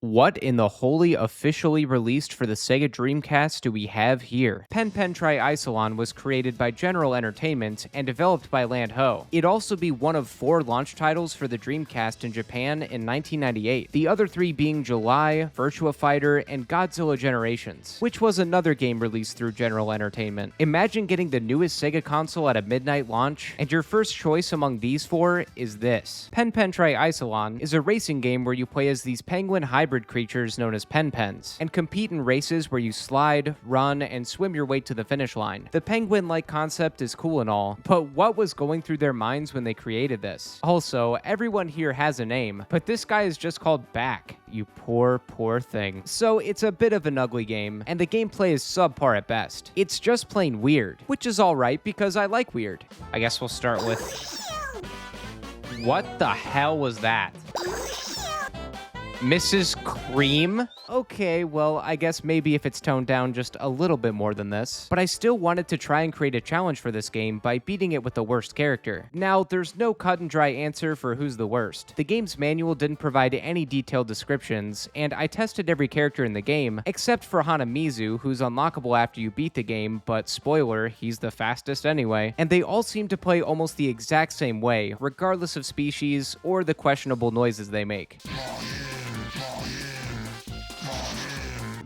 What in the holy officially released for the Sega Dreamcast do we have here? Pen TriIcelon was created by General Entertainment and developed by Land Ho. It'd also be one of 4 launch titles for the Dreamcast in Japan in 1998, the other 3 being July, Virtua Fighter, and Godzilla Generations, which was another game released through General Entertainment. Imagine getting the newest Sega console at a midnight launch, and your first choice among these 4 is this. Pen TriIcelon is a racing game where you play as these penguin hybrid creatures known as Pens, and compete in races where you slide, run, and swim your way to the finish line. The penguin-like concept is cool and all, but what was going through their minds when they created this? Also, everyone here has a name, but this guy is just called Back. You poor thing. So it's a bit of an ugly game, and the gameplay is subpar at best. It's just plain weird, which is alright because I like weird. I guess we'll start with... What the hell was that? Mrs. Cream? Okay, well, I guess maybe if it's toned down just a little bit more than this. But I still wanted to try and create a challenge for this game by beating it with the worst character. Now, there's no cut and dry answer for who's the worst. The game's manual didn't provide any detailed descriptions, and I tested every character in the game, except for Hanamizu, who's unlockable after you beat the game, but spoiler, he's the fastest anyway. And they all seem to play almost the exact same way, regardless of species or the questionable noises they make.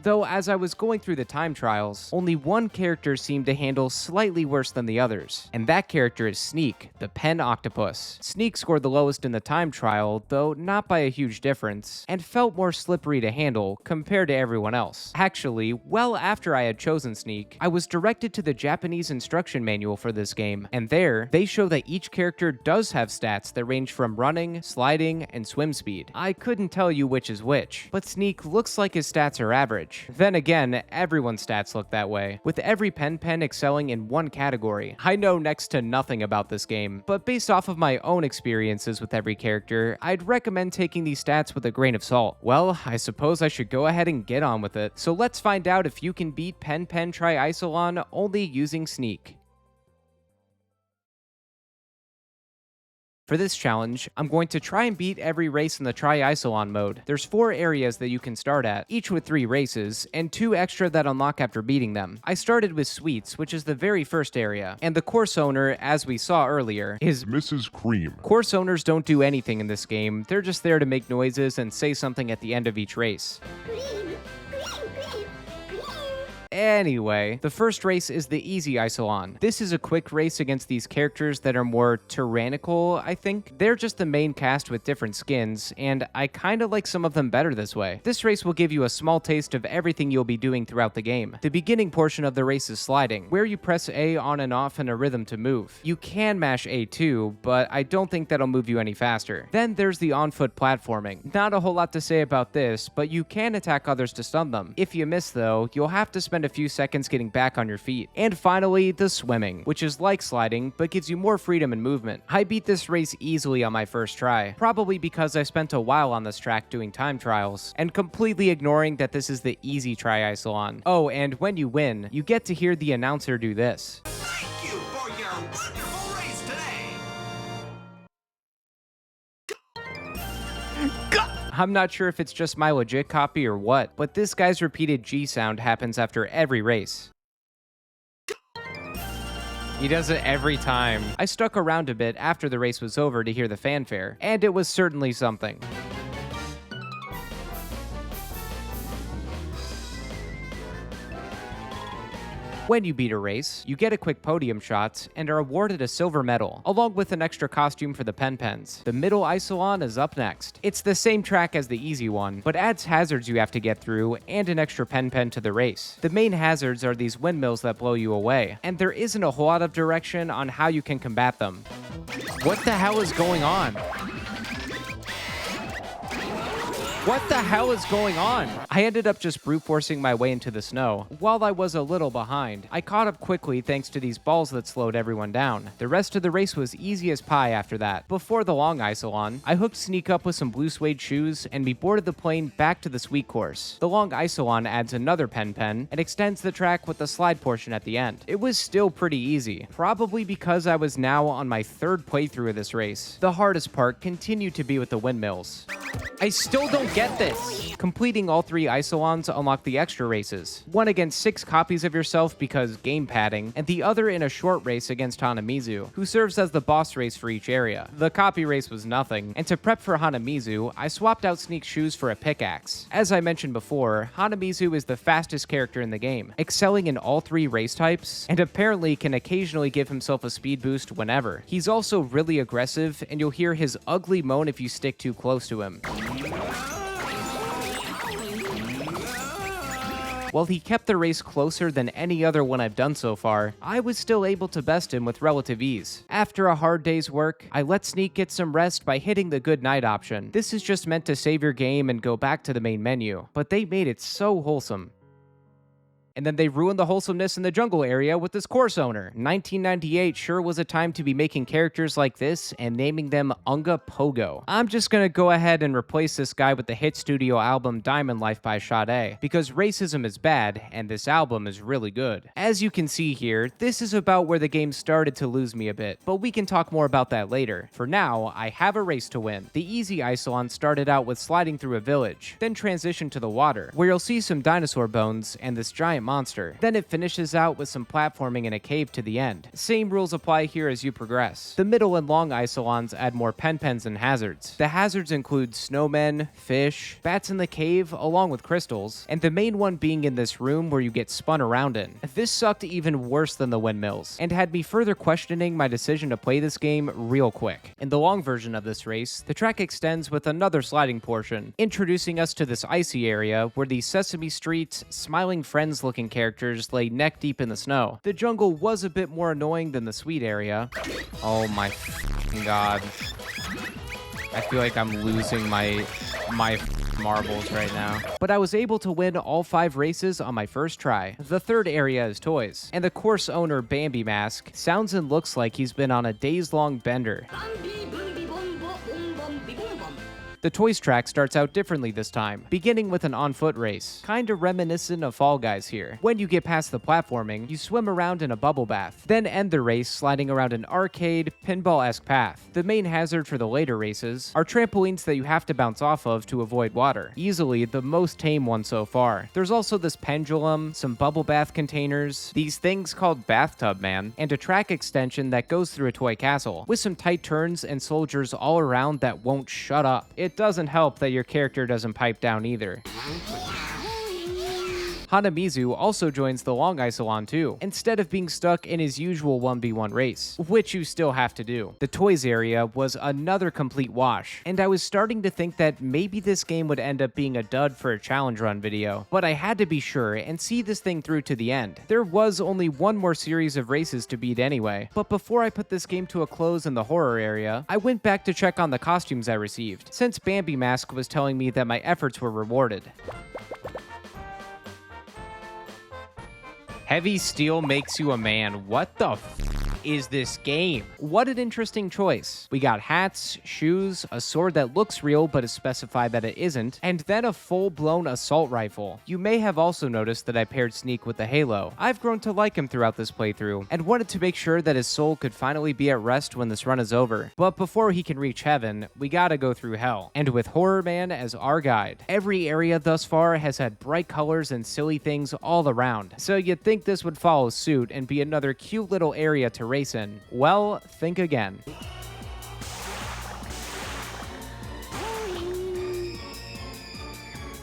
Though, as I was going through the time trials, only one character seemed to handle slightly worse than the others, and that character is Sneak, the pen octopus. Sneak scored the lowest in the time trial, though not by a huge difference, and felt more slippery to handle compared to everyone else. Actually, well after I had chosen Sneak, I was directed to the Japanese instruction manual for this game, and there, they show that each character does have stats that range from running, sliding, and swim speed. I couldn't tell you which is which, but Sneak looks like his stats are average. Then again, everyone's stats look that way, with every pen excelling in one category. I know next to nothing about this game, but based off of my own experiences with every character, I'd recommend taking these stats with a grain of salt. Well, I suppose I should go ahead and get on with it. So let's find out if you can beat Pen TriIcelon only using Sneak. For this challenge, I'm going to try and beat every race in the TriIcelon mode. There's 4 areas that you can start at, each with 3 races, and 2 extra that unlock after beating them. I started with Sweets, which is the very first area, and the course owner, as we saw earlier, is Mrs. Cream. Course owners don't do anything in this game, they're just there to make noises and say something at the end of each race. Anyway, the first race is the Easy Icelon. This is a quick race against these characters that are more tyrannical, I think. They're just the main cast with different skins, and I kinda like some of them better this way. This race will give you a small taste of everything you'll be doing throughout the game. The beginning portion of the race is sliding, where you press A on and off in a rhythm to move. You can mash A too, but I don't think that'll move you any faster. Then there's the on-foot platforming. Not a whole lot to say about this, but you can attack others to stun them. If you miss though, you'll have to spend a few seconds getting back on your feet. And finally, the swimming, which is like sliding, but gives you more freedom and movement. I beat this race easily on my first try, probably because I spent a while on this track doing time trials, and completely ignoring that this is the easy TriIcelon. Oh, and when you win, you get to hear the announcer do this. Thank you for your wonderful race today! I'm not sure if it's just my legit copy or what, but this guy's repeated G sound happens after every race. He does it every time. I stuck around a bit after the race was over to hear the fanfare, and it was certainly something. When you beat a race, you get a quick podium shot and are awarded a silver medal, along with an extra costume for the Pens. The middle Icelon is up next. It's the same track as the easy one, but adds hazards you have to get through and an extra pen to the race. The main hazards are these windmills that blow you away, and there isn't a whole lot of direction on how you can combat them. What the hell is going on? What the hell is going on? I ended up just brute forcing my way into the snow. While I was a little behind, I caught up quickly thanks to these balls that slowed everyone down. The rest of the race was easy as pie after that. Before the long Icelon, I hooked Sneak up with some blue suede shoes and we boarded the plane back to the sweet course. The long Icelon adds another pen and extends the track with the slide portion at the end. It was still pretty easy, probably because I was now on my 3rd playthrough of this race. The hardest part continued to be with the windmills. I still don't Get this! Completing all 3 Icelons unlock the extra races. One against 6 copies of yourself because game padding, and the other in a short race against Hanamizu, who serves as the boss race for each area. The copy race was nothing, and to prep for Hanamizu, I swapped out Sneak's shoes for a pickaxe. As I mentioned before, Hanamizu is the fastest character in the game, excelling in all 3 race types, and apparently can occasionally give himself a speed boost whenever. He's also really aggressive, and you'll hear his ugly moan if you stick too close to him. While he kept the race closer than any other one I've done so far, I was still able to best him with relative ease. After a hard day's work, I let Sneak get some rest by hitting the good night option. This is just meant to save your game and go back to the main menu, but they made it so wholesome. And then they ruined the wholesomeness in the jungle area with this course owner. 1998 sure was a time to be making characters like this and naming them Unga Pogo. I'm just gonna go ahead and replace this guy with the hit studio album Diamond Life by Sade, because racism is bad and this album is really good. As you can see here, this is about where the game started to lose me a bit, but we can talk more about that later. For now, I have a race to win. The easy Icelon started out with sliding through a village, then transitioned to the water, where you'll see some dinosaur bones and this giant monster. Then it finishes out with some platforming in a cave to the end. Same rules apply here as you progress. The middle and long Icelons add more pen-pens and hazards. The hazards include snowmen, fish, bats in the cave, along with crystals, and the main one being in this room where you get spun around in. This sucked even worse than the windmills, and had me further questioning my decision to play this game real quick. In the long version of this race, the track extends with another sliding portion, introducing us to this icy area where the Sesame Street, Smiling Friends looking characters lay neck deep in the snow. The jungle was a bit more annoying than the sweet area. Oh my god. I feel like I'm losing my marbles right now. But I was able to win all 5 races on my first try. The third area is toys, and the course owner Bambi Mask sounds and looks like he's been on a days-long bender. The toys track starts out differently this time, beginning with an on-foot race, kinda reminiscent of Fall Guys here. When you get past the platforming, you swim around in a bubble bath, then end the race sliding around an arcade, pinball-esque path. The main hazard for the later races are trampolines that you have to bounce off of to avoid water, easily the most tame one so far. There's also this pendulum, some bubble bath containers, these things called Bathtub Man, and a track extension that goes through a toy castle, with some tight turns and soldiers all around that won't shut up. It doesn't help that your character doesn't pipe down either. Hanamizu also joins the long Icelon too, instead of being stuck in his usual 1v1 race, which you still have to do. The toys area was another complete wash, and I was starting to think that maybe this game would end up being a dud for a challenge run video, but I had to be sure and see this thing through to the end. There was only one more series of races to beat anyway, but before I put this game to a close in the horror area, I went back to check on the costumes I received, since Bambi Mask was telling me that my efforts were rewarded. Heavy steel makes you a man. What the is this game? What an interesting choice. We got hats, shoes, a sword that looks real but is specified that it isn't, and then a full-blown assault rifle. You may have also noticed that I paired Sneak with the Halo. I've grown to like him throughout this playthrough, and wanted to make sure that his soul could finally be at rest when this run is over. But before he can reach heaven, we gotta go through hell. And with Horror Man as our guide. Every area thus far has had bright colors and silly things all around, so you'd think this would follow suit and be another cute little area to race in. Well, think again.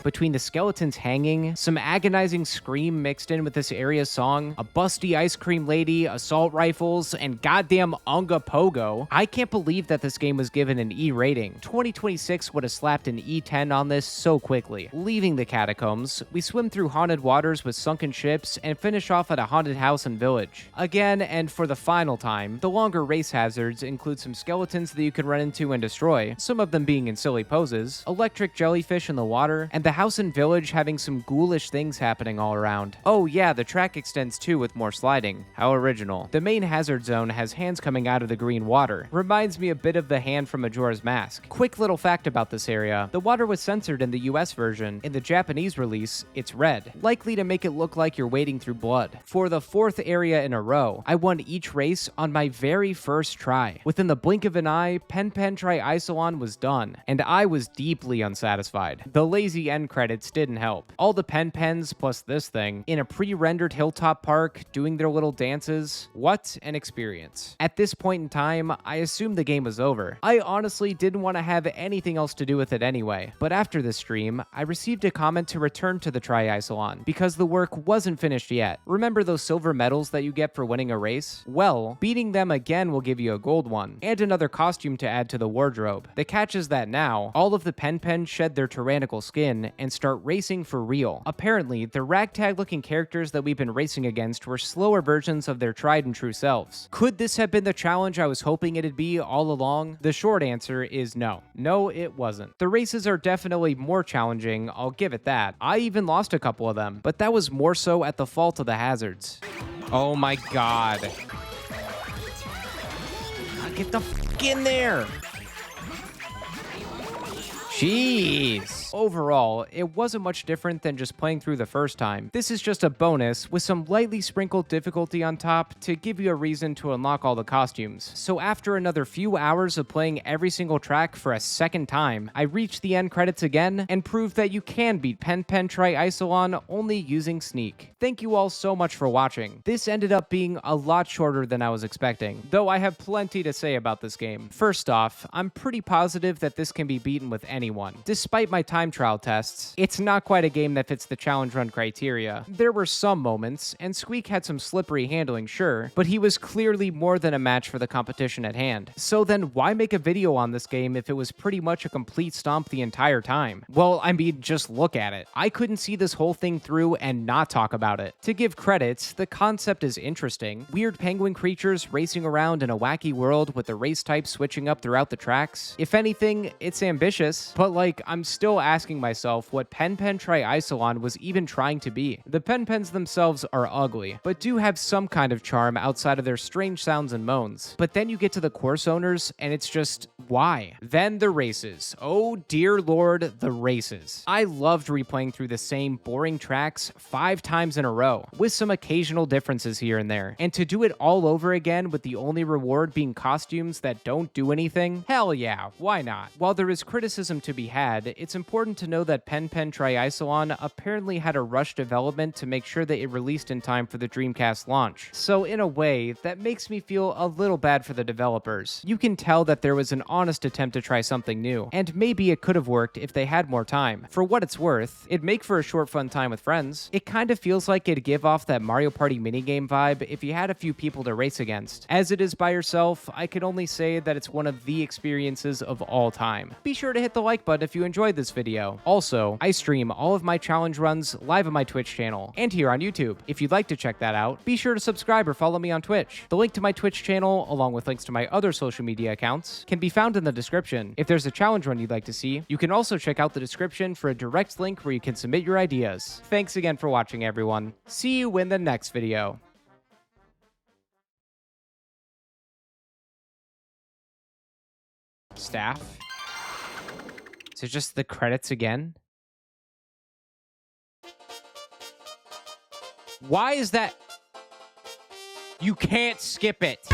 Between the skeletons hanging, some agonizing scream mixed in with this area's song, a busty ice cream lady, assault rifles, and goddamn Unga Pogo, I can't believe that this game was given an E rating. 2026 would have slapped an E10 on this so quickly. Leaving the catacombs, we swim through haunted waters with sunken ships and finish off at a haunted house and village. Again, and for the final time, the longer race hazards include some skeletons that you can run into and destroy, some of them being in silly poses, electric jellyfish in the water, and the the house and village having some ghoulish things happening all around. Oh yeah, the track extends too with more sliding. How original. The main hazard zone has hands coming out of the green water. Reminds me a bit of the hand from Majora's Mask. Quick little fact about this area. The water was censored in the US version. In the Japanese release, it's red, likely to make it look like you're wading through blood. For the 4th area in a row, I won each race on my very first try. Within the blink of an eye, Pen TriIcelon was done, and I was deeply unsatisfied. The lazy end credits didn't help. All the Pens plus this thing in a pre-rendered hilltop park doing their little dances. What an experience. At this point in time, I assumed the game was over. I honestly didn't want to have anything else to do with it anyway, but after this stream, I received a comment to return to the TriIcelon because the work wasn't finished yet. Remember those silver medals that you get for winning a race? Well, beating them again will give you a gold one, and another costume to add to the wardrobe. The catch is that now, all of the Pen shed their tyrannical skin and start racing for real. Apparently, the ragtag-looking characters that we've been racing against were slower versions of their tried and true selves. Could this have been the challenge I was hoping it'd be all along? The short answer is no. No, it wasn't. The races are definitely more challenging, I'll give it that. I even lost a couple of them, but that was more so at the fault of the hazards. Oh my god. Get the f in there! Jeez. Overall, it wasn't much different than just playing through the first time. This is just a bonus with some lightly sprinkled difficulty on top to give you a reason to unlock all the costumes. So after another few hours of playing every single track for a second time, I reached the end credits again and proved that you can beat Pen TriIcelon only using Sneak. Thank you all so much for watching. This ended up being a lot shorter than I was expecting, though I have plenty to say about this game. First off, I'm pretty positive that this can be beaten with anyone. Despite my time trial tests, it's not quite a game that fits the challenge run criteria. There were some moments, and Squeak had some slippery handling, sure, but he was clearly more than a match for the competition at hand. So then why make a video on this game if it was pretty much a complete stomp the entire time? Well, I mean, just look at it. I couldn't see this whole thing through and not talk about it. To give credits, the concept is interesting. Weird penguin creatures racing around in a wacky world with the race type switching up throughout the tracks. If anything, it's ambitious, but like, I'm still asking myself what Pen TriIcelon was even trying to be. The Pens themselves are ugly, but do have some kind of charm outside of their strange sounds and moans. But then you get to the course owners, and it's just, why? Then the races. Oh dear lord, the races. I loved replaying through the same boring tracks 5 times in a row, with some occasional differences here and there. And to do it all over again with the only reward being costumes that don't do anything? Hell yeah, why not? While there is criticism to be had, it's important to know that Pen TriIcelon apparently had a rush development to make sure that it released in time for the Dreamcast launch. So in a way, that makes me feel a little bad for the developers. You can tell that there was an honest attempt to try something new, and maybe it could have worked if they had more time. For what it's worth, it'd make for a short fun time with friends. It kind of feels like it'd give off that Mario Party minigame vibe if you had a few people to race against. As it is by yourself, I could only say that it's one of the experiences of all time. Be sure to hit the like button if you enjoyed this video. Also, I stream all of my challenge runs live on my Twitch channel and here on YouTube. If you'd like to check that out, be sure to subscribe or follow me on Twitch. The link to my Twitch channel, along with links to my other social media accounts, can be found in the description. If there's a challenge run you'd like to see, you can also check out the description for a direct link where you can submit your ideas. Thanks again for watching, everyone. See you in the next video. Staff? Is it just the credits again? Why is that? You can't skip it.